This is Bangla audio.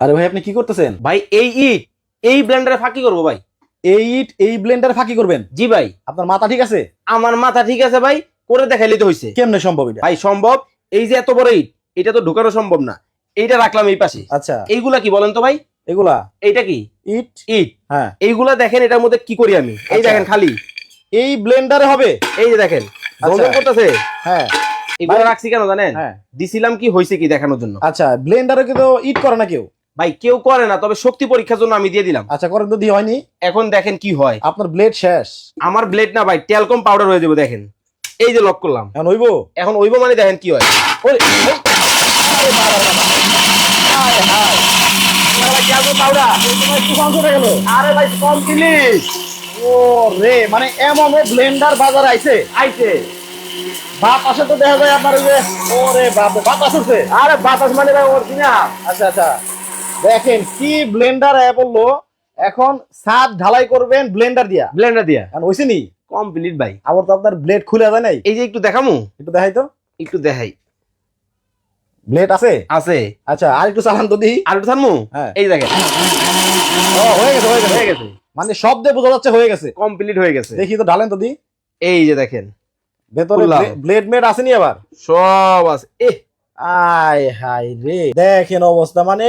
আরে ভাই আপনি কি করতেছেন? ভাই এই ইট এই ব্লেন্ডারে ফাঁকি করবো ভাই। এই ইট এই ব্লেন্ডার ফাঁকি করবেন? জি ভাই, আপনার মাথা ঠিক আছে? আমার মাথা ঠিক আছে ভাই, করে দেখাইলে তো হইছে। কেমনে সম্ভব এটা? ভাই সম্ভব, এই যে এত বড় ইট, এটা তো ঢুকানো সম্ভব না। এইটা রাখলাম এই পাশে। আচ্ছা, এইগুলা কি বলেন তো ভাই? এগুলা এইটা কি? ইট। ইট। হ্যাঁ, এইগুলা দেখেন, এটার মধ্যে কি করি আমি, এই আচ্ছা। দেখেন খালি, এই ব্লেন্ডারে হবে? এই যে দেখেন আচ্ছা। জমজম করতেছে। হ্যাঁ, এগুলো ভাই- রাখছি কেন জানেন? হ্যাঁ। দিছিলাম কি হইছে কি দেখানোর জন্য। আচ্ছা, ব্লেন্ডারে কিন্তু ইট করে না কেউ? ভাই কেউ করে না, তবে শক্তি পরীক্ষার জন্য আমি দিয়ে দিলাম। আচ্ছা, করেন তো দিয়ে হয়নি? এখন দেখেন কি হয়। আপনার ব্লেড শেষ। আমার ব্লেড না ভাই, টেলকম পাউডার হয়ে যাবে। দেখেন এই যে লক করলাম, এখন হইবো? এখন ওইব মানে দেখেন কি হয়। ওরে, এই, আরে বাবা, বাবা। হায়, হায়। পাউডার, এই তো ভাই তুফান চলে গেল। আরে ভাই কম জিনিস ও রে, মানে এমন ব্লেন্ডার বাজারে আইছে। আইছে। বাতাসে তো দেখা যায় আপনার ওই যে, ওরে বাপ রে, বাতাস উঠছে। আরে বাতাস মানে ভাই অরিজিনাল। আচ্ছা আচ্ছা, দেখেন কি ব্লেন্ডার বললো। এখন ছাদ ঢালাই করবেন ব্লেন্ডার দিয়া। ব্লেন্ডার দিয়া এখন হইছে নি? কমপ্লিট ভাই। আবার তো আপনার ব্লেড খুলে যায় নাই। এই যে একটু দেখামু, একটু দেখাই তো। একটু দেখাই। ব্লেড আছে? আছে। আচ্ছা, আর একটু চালান তো দিই। আর একটু থামু। হ্যাঁ। এই দেখেন ও, হয়ে গেছে হয়ে গেছে হয়ে গেছে, মানে শব্দে বোঝা যাচ্ছে হয়ে গেছে। কমপ্লিট হয়ে গেছে। দেখি তো, ঢালেন তো দিই। এই যে দেখেন ভেতরে খুললাম। ব্লেড মেড আসেনি আবার? সব আছে। আয় হায় রে, দেখেন অবস্থা, মানে